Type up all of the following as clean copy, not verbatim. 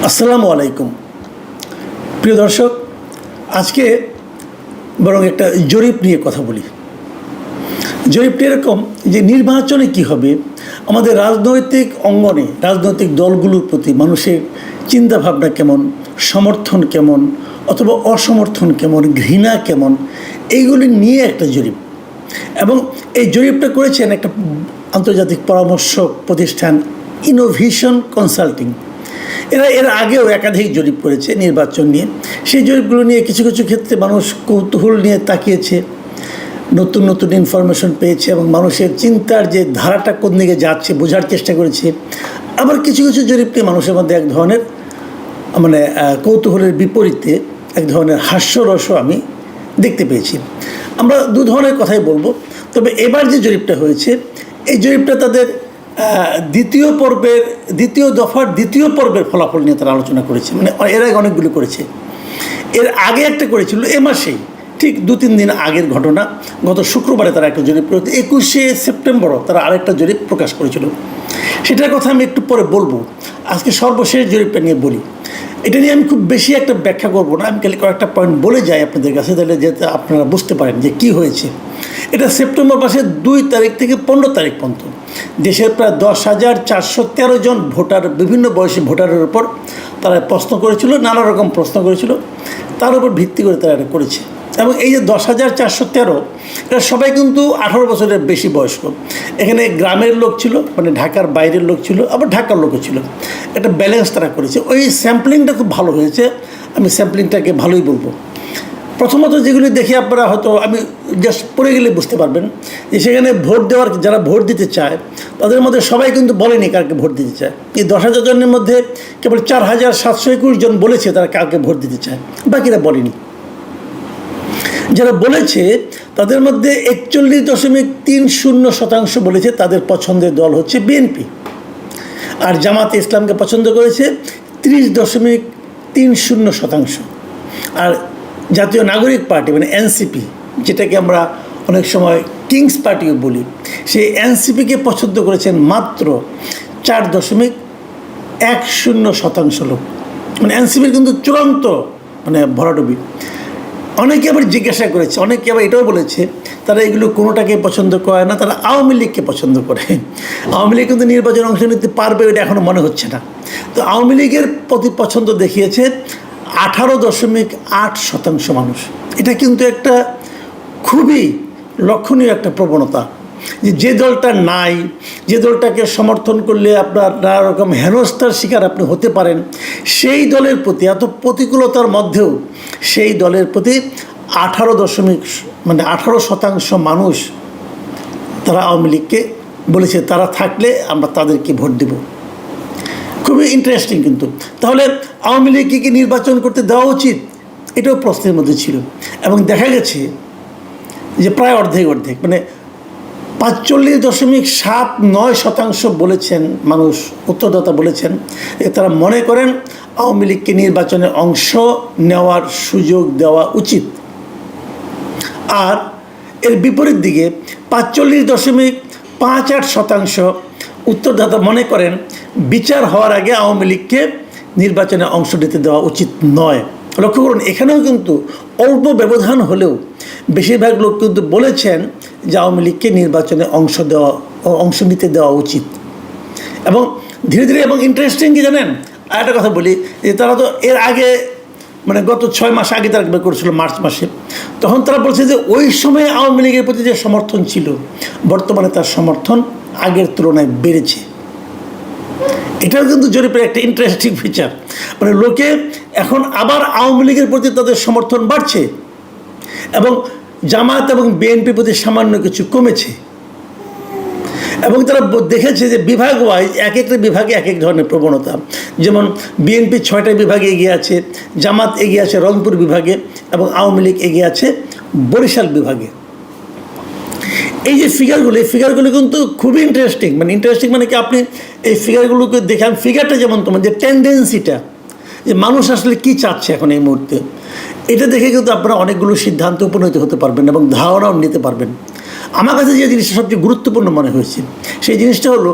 আসসালামু আলাইকুম প্রিয় দর্শক, আজকে বরং একটা জরিপ নিয়ে কথা বলি। জরিপটি এরকম যে নির্বাচনে কি হবে, আমাদের রাজনৈতিক অঙ্গনে রাজনৈতিক দলগুলোর প্রতি মানুষের চিন্তাভাবনা কেমন, সমর্থন কেমন অথবা অসমর্থন কেমন, ঘৃণা কেমন, এইগুলি নিয়ে একটা জরিপ। এবং এই জরিপটা করেছেন একটা আন্তর্জাতিক পরামর্শ প্রতিষ্ঠান ইনোভেশন কনসাল্টিং। এর আগেও একাধিক জরিপ করেছে নির্বাচন নিয়ে। সেই জরিপগুলো নিয়ে কিছু কিছু ক্ষেত্রে মানুষ কৌতূহল নিয়ে তাকিয়েছে, নতুন নতুন ইনফরমেশন পেয়েছে এবং মানুষের চিন্তার যে ধারাটা কোন দিকে যাচ্ছে বোঝার চেষ্টা করেছে। আবার কিছু কিছু জরিপ নিয়ে মানুষের মধ্যে এক ধরনের কৌতূহলের বিপরীতে এক ধরনের হাস্যরসও আমি দেখতে পেয়েছি। আমরা দু ধরনের কথাই বলবো। তবে এবার যে জরিপটা হয়েছে, এই জরিপটা তাদের দ্বিতীয় পর্বের ফলাফল নিয়ে তারা আলোচনা করেছে। মানে এর আগে অনেকগুলো করেছে। এর আগে একটা করেছিল এ মাসেই, ঠিক 2-3 দিন আগের ঘটনা। গত শুক্রবারে তারা একটা জরিপ করেছে, 21শে সেপ্টেম্বরও তারা আরেকটা জরিপ প্রকাশ করেছিল। সেটার কথা আমি একটু পরে বলবো। আজকে সর্বশেষ জরিপটা নিয়ে বলি। এটা নিয়ে আমি খুব বেশি একটা ব্যাখ্যা করবো না, আমি খালি কয়েকটা পয়েন্ট বলে যাই আপনাদের কাছে, তাহলে যাতে আপনারা বুঝতে পারেন যে কী হয়েছে। এটা সেপ্টেম্বর মাসের 2 তারিখ থেকে 15 তারিখ পর্যন্ত দেশের প্রায় 10,413 জন ভোটার, বিভিন্ন বয়সী ভোটারের উপর তারা প্রশ্ন করেছিল, নানা রকম প্রশ্ন করেছিল, তার উপর ভিত্তি করে তারা এটা করেছে। এবং এই যে 10,413 এরা সবাই কিন্তু 18 বছরের বেশি বয়স্ক। এখানে গ্রামের লোক ছিল, মানে ঢাকার বাইরের লোক ছিল, আবার ঢাকার লোকও ছিল। একটা ব্যালেন্স তারা করেছে। ওই স্যাম্পলিংটা খুব ভালো হয়েছে, আমি স্যাম্পলিংটাকে ভালোই বলবো। প্রথমত যেগুলি দেখে আপনারা হয়তো আমি জাস্ট পড়ে গেলে বুঝতে পারবেন যে সেখানে ভোট দেওয়ার, যারা ভোট দিতে চায় তাদের মধ্যে সবাই কিন্তু বলেনি কাকে ভোট দিতে চায়। এই 10,000 জনের মধ্যে কেবল 4,721 জন বলেছে তারা কাকে ভোট দিতে চায়, বাকিরা বলেনি। যারা বলেছে তাদের মধ্যে 41.30% বলেছে তাদের পছন্দের দল হচ্ছে বিএনপি, আর জামাতে ইসলামকে পছন্দ করেছে 30.30%। আর জাতীয় নাগরিক পার্টি মানে এনসিপি, যেটাকে আমরা অনেক সময় কিংস পার্টিও বলি, সেই এনসিপিকে পছন্দ করেছেন মাত্র 4.10% লোক। মানে এনসিপির কিন্তু চূড়ান্ত ভরাডুবি। অনেকে আবার জিজ্ঞাসা করেছে, অনেকে আবার এটাও বলেছে তারা এগুলো কোনোটাকে পছন্দ করে না, তারা আওয়ামী লীগকে পছন্দ করে। আওয়ামী লীগ কিন্তু নির্বাচনে অংশ নিতে পারবে এটা এখনও মনে হচ্ছে না। তো আওয়ামী লীগের প্রতি পছন্দ দেখিয়েছে 18.8% মানুষ। এটা কিন্তু একটা খুবই লক্ষণীয় একটা প্রবণতা, যে দলটা নাই, যে দলটাকে সমর্থন করলে আপনার নানা রকম হেনস্থার শিকার আপনি হতে পারেন, সেই দলের প্রতি এত প্রতিকূলতার মধ্যেও সেই দলের প্রতি 18% মানুষ তারা আওয়ামী লীগকে বলেছে তারা থাকলে আমরা তাদেরকে ভোট দেব। খুবই ইন্টারেস্টিং কিন্তু। তাহলে আওয়ামী লীগকে কি নির্বাচন করতে দেওয়া উচিত, এটাও প্রশ্নের মধ্যে ছিল। এবং দেখা গেছে যে প্রায় অর্ধেক মানে 45.79% বলেছেন মানুষ, উত্তরদাতা বলেছেন যে তারা মনে করেন আওয়ামী লীগকে নির্বাচনে অংশ নেওয়ার সুযোগ দেওয়া উচিত। আর এর বিপরীত দিকে 45.58% উত্তরদাতা মনে করেন বিচার হওয়ার আগে আওয়ামী লীগকে নির্বাচনে অংশ নিতে দেওয়া উচিত নয়। লক্ষ্য করুন, এখানেও কিন্তু অল্প ব্যবধান হলেও বেশিরভাগ লোক কিন্তু বলেছেন যে আওয়ামী লীগকে নির্বাচনে অংশ নিতে দেওয়া উচিত। এবং ধীরে ধীরে, এবং ইন্টারেস্টিং কি জানেন, আর একটা কথা বলি যে তারা তো এর আগে গত 6 মাস আগে তারা করেছিল মার্চ মাসে, তখন তারা বলছে যে ওই সময় আওয়ামী লীগের প্রতি যে সমর্থন ছিল বর্তমানে তার সমর্থন আগের তুলনায় বেড়েছে। এটাও কিন্তু জরিপের একটা ইন্টারেস্টিং ফিচার। লোকে এখন আবার আওয়ামী লীগের প্রতি তাদের সমর্থন বাড়ছে এবং জামাত এবং বিএনপির প্রতি সামান্য কিছু কমেছে। এবং তারা দেখেছে যে বিভাগ ওয়াইজ এক একটা বিভাগে এক এক ধরনের প্রবণতা। যেমন বিএনপি 6টা বিভাগে এগিয়ে আছে, জামাত এগিয়ে আছে রংপুর বিভাগে, এবং আওয়ামী লীগ এগিয়ে আছে বরিশাল বিভাগে। এই যে ফিগারগুলো কিন্তু খুবই ইন্টারেস্টিং। ইন্টারেস্টিং কি আপনি এই ফিগারগুলোকে দেখেন, ফিগারটা যেমন যে টেন্ডেন্সিটা, যে মানুষ আসলে কী চাচ্ছে এখন এই মুহূর্তে, এটা দেখে কিন্তু আপনারা অনেকগুলো সিদ্ধান্তে উপনীত হতে পারবেন এবং ধারণাও নিতে পারবেন। আমার কাছে যে জিনিসটা সবচেয়ে গুরুত্বপূর্ণ মনে হয়েছে সেই জিনিসটা হলো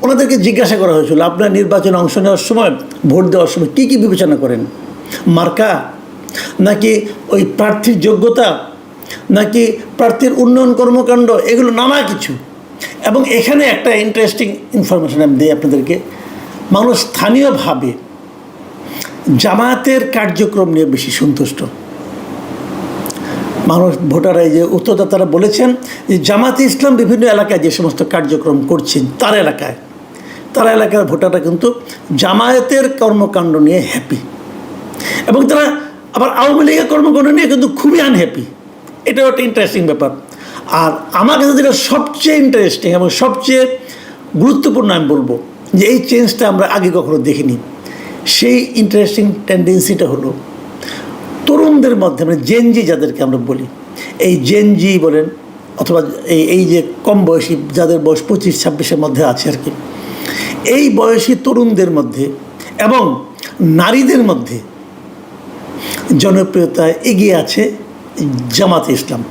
ওনাদেরকে জিজ্ঞাসা করা হয়েছিল আপনার নির্বাচনে অংশ নেওয়ার সময় ভোট দেওয়ার সময় কী কী বিবেচনা করেন, মার্কা নাকি ওই প্রার্থীর যোগ্যতা নাকি প্রার্থীর উন্নয়ন কর্মকাণ্ড, এগুলো নানা কিছু। এবং এখানে একটা ইন্টারেস্টিং ইনফরমেশন আমি দিই আপনাদেরকে। মানুষ স্থানীয়ভাবে জামায়াতের কার্যক্রম নিয়ে বেশি সন্তুষ্ট। মানুষ ভোটাররা, এই যে উত্তরদাতারা বলেছেন যে জামায়াতে ইসলাম বিভিন্ন এলাকায় যে সমস্ত কার্যক্রম করছেন তার এলাকার ভোটাররা কিন্তু জামায়াতের কর্মকাণ্ড নিয়ে হ্যাপি, এবং তারা আবার আওয়ামী লীগের কর্মকাণ্ড নিয়ে কিন্তু খুবই আনহ্যাপি। এটাও একটা ইন্টারেস্টিং ব্যাপার। আর আমার কাছে যেটা সবচেয়ে ইন্টারেস্টিং এবং সবচেয়ে গুরুত্বপূর্ণ আমি বলবো যে এই চেঞ্জটা আমরা আগে কখনো দেখিনি, সেই ইন্টারেস্টিং টেন্ডেন্সিটা হলো তরুণদের মধ্যে, মানে জেনজি যাদেরকে আমরা বলি, এই জেনজি বলেন অথবা এই যে কম বয়সী যাদের বয়স 25-26-এর মধ্যে আছে আর কি, এই বয়সী তরুণদের মধ্যে এবং নারীদের মধ্যে জনপ্রিয়তায় এগিয়ে আছে জামাতে ইসলাম।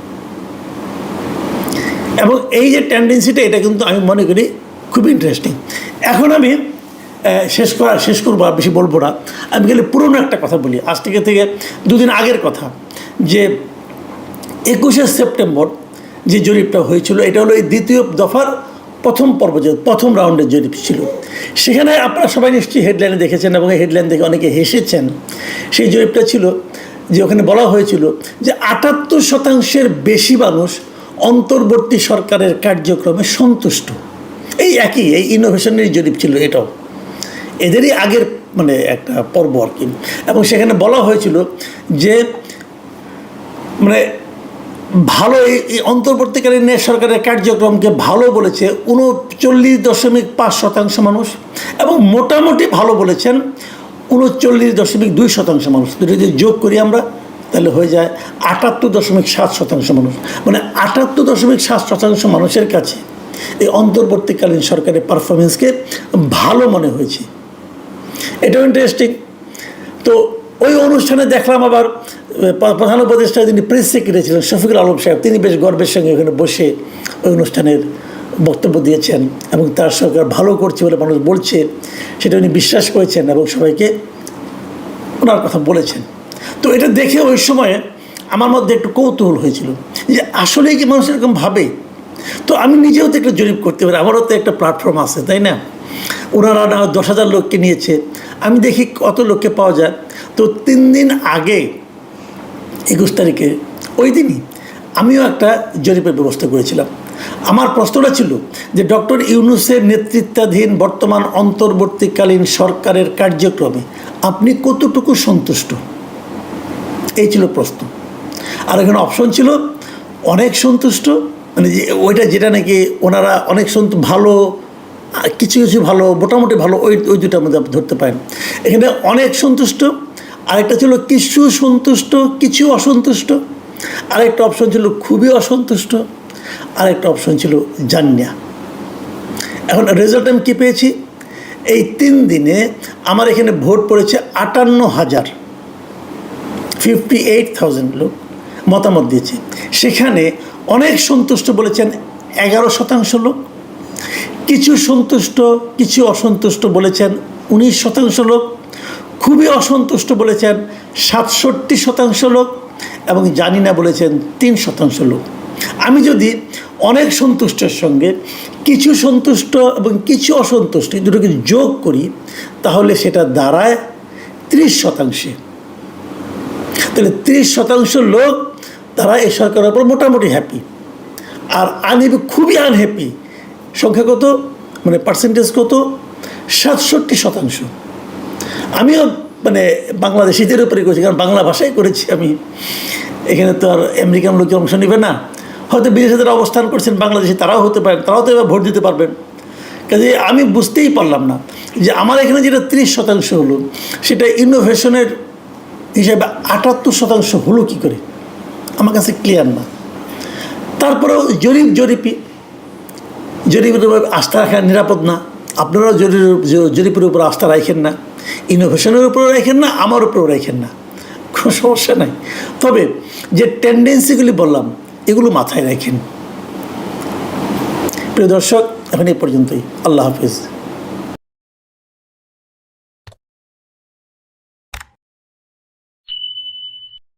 এবং এই যে টেন্ডেন্সিটা, এটা কিন্তু আমি মনে করি খুব ইন্টারেস্টিং। এখন আমি শেষ করবো, আর বেশি বলবো না। আমি গেলে পুরনো একটা কথা বলি, আজ থেকে 2 দিন আগের কথা, যে 21শে সেপ্টেম্বর যে জরিপটা হয়েছিল, এটা হলো এই দ্বিতীয় দফার প্রথম পর্ব, যে প্রথম রাউন্ডের জরিপ ছিল। সেখানে আপনারা সবাই নিশ্চয়ই হেডলাইনে দেখেছেন এবং এই হেডলাইন দেখে অনেকে হেসেছেন। সেই জরিপটা ছিল যে ওখানে বলা হয়েছিল যে 78% বেশি মানুষ অন্তর্বর্তী সরকারের কার্যক্রমে সন্তুষ্ট। এই ইনোভেশনের জরিপ ছিল এটাও, এদেরই আগের মানে একটা পর্ব আর কি। এবং সেখানে বলা হয়েছিল যে মানে ভালো এই অন্তর্বর্তীকালীন সরকারের কার্যক্রমকে ভালো বলেছে 39.5% মানুষ, এবং মোটামুটি ভালো বলেছেন 39.2% মানুষ। যদি যোগ করি আমরা তাহলে হয়ে যায় 78.7% মানুষ। মানে 78.7% মানুষের কাছে এই অন্তর্বর্তীকালীন সরকারের পারফরমেন্সকে ভালো মনে হয়েছে। এটাও ইন্টারেস্টিং। তো ওই অনুষ্ঠানে দেখলাম আবার প্রধান উপদেষ্টা যিনি প্রেস সেক্রেটারি ছিলেন শফিকুল আলম সাহেব, তিনি বেশ গর্বের সঙ্গে ওখানে বসে ওই অনুষ্ঠানের বক্তব্য দিয়েছেন এবং তার সরকার ভালো করছে বলে মানুষ বলছে সেটা উনি বিশ্বাস করেছেন এবং সবাইকে ওনার কথা বলেছেন। তো এটা দেখে ওই সময়ে আমার মধ্যে একটু কৌতূহল হয়েছিল যে আসলেই কি মানুষ এরকম ভাবে। তো আমি নিজেও তো একটা জরিপ করতে পারি, আমারও তো একটা প্ল্যাটফর্ম আছে, তাই না? ওনারা 10,000 লোককে নিয়েছে, আমি দেখি কত লোককে পাওয়া যায়। তো 3 দিন আগে 21 তারিখে ওই দিনই আমিও একটা জরিপের ব্যবস্থা করেছিলাম। আমার প্রশ্নটা ছিল যে ডক্টর ইউনূসের নেতৃত্বাধীন বর্তমান অন্তর্বর্তীকালীন সরকারের কার্যক্রমে আপনি কতটুকু সন্তুষ্ট, এই ছিল প্রশ্ন। আর এখানে অপশন ছিল অনেক সন্তুষ্ট, মানে যে ওইটা যেটা নাকি ওনারা অনেক ভালো, কিছু কিছু ভালো, মোটামুটি ভালো, ওই দুটার মধ্যে আপনি ধরতে পারেন। এখানে অনেক সন্তুষ্ট, আরেকটা ছিল কিছু সন্তুষ্ট কিছু অসন্তুষ্ট, আরেকটা অপশন ছিল খুবই অসন্তুষ্ট, আরেকটা অপশন ছিল জান্নিয়া। এখন রেজাল্ট আমি কী পেয়েছি, এই 3 দিনে আমার এখানে ভোট পড়েছে 58,000 লোক মতামত দিয়েছে। সেখানে অনেক সন্তুষ্ট বলেছেন 11% লোক, কিছু সন্তুষ্ট কিছু অসন্তুষ্ট বলেছেন 19% লোক, খুবই অসন্তুষ্ট বলেছেন 67% লোক, এবং জানি না বলেছেন 3% লোক। আমি যদি অনেক সন্তুষ্টের সঙ্গে কিছু সন্তুষ্ট এবং কিছু অসন্তুষ্ট দুটোকে যোগ করি তাহলে সেটা দাঁড়ায় 30%। তাহলে 30% লোক তারা এই সরকারের উপর মোটামুটি হ্যাপি, আর খুবই আনহ্যাপি সংখ্যা কত, মানে পার্সেন্টেজ কত, 67%। আমিও মানে বাংলাদেশিদের উপরে করেছি, কারণ বাংলা ভাষায় করেছি আমি। এখানে তো আর আমেরিকান লোক অংশ নেবে না, হয়তো বিদেশে যারা অবস্থান করছেন বাংলাদেশে তারাও হতে পারেন, তারাও তো এবার ভোট দিতে পারবেন। কাজে আমি বুঝতেই পারলাম না যে আমার এখানে যেটা 30% হলো সেটা ইনোভেশনের হিসাবে 78% হলো কী করে, আমার কাছে ক্লিয়ার না। তারপরেও জরিপের উপর আস্থা রাখা নিরাপদ না। আপনারাও জরিপের উপর আস্থা রাখেন না, ইনোভেশনের উপরেও রাখেন না, আমার উপরেও রাখেন না, কোনো সমস্যা নাই। তবে যে টেন্ডেন্সিগুলি বললাম এগুলো মাথায় রাখেন। প্রিয় দর্শক, এখন এই পর্যন্তই। আল্লাহ হাফিজ।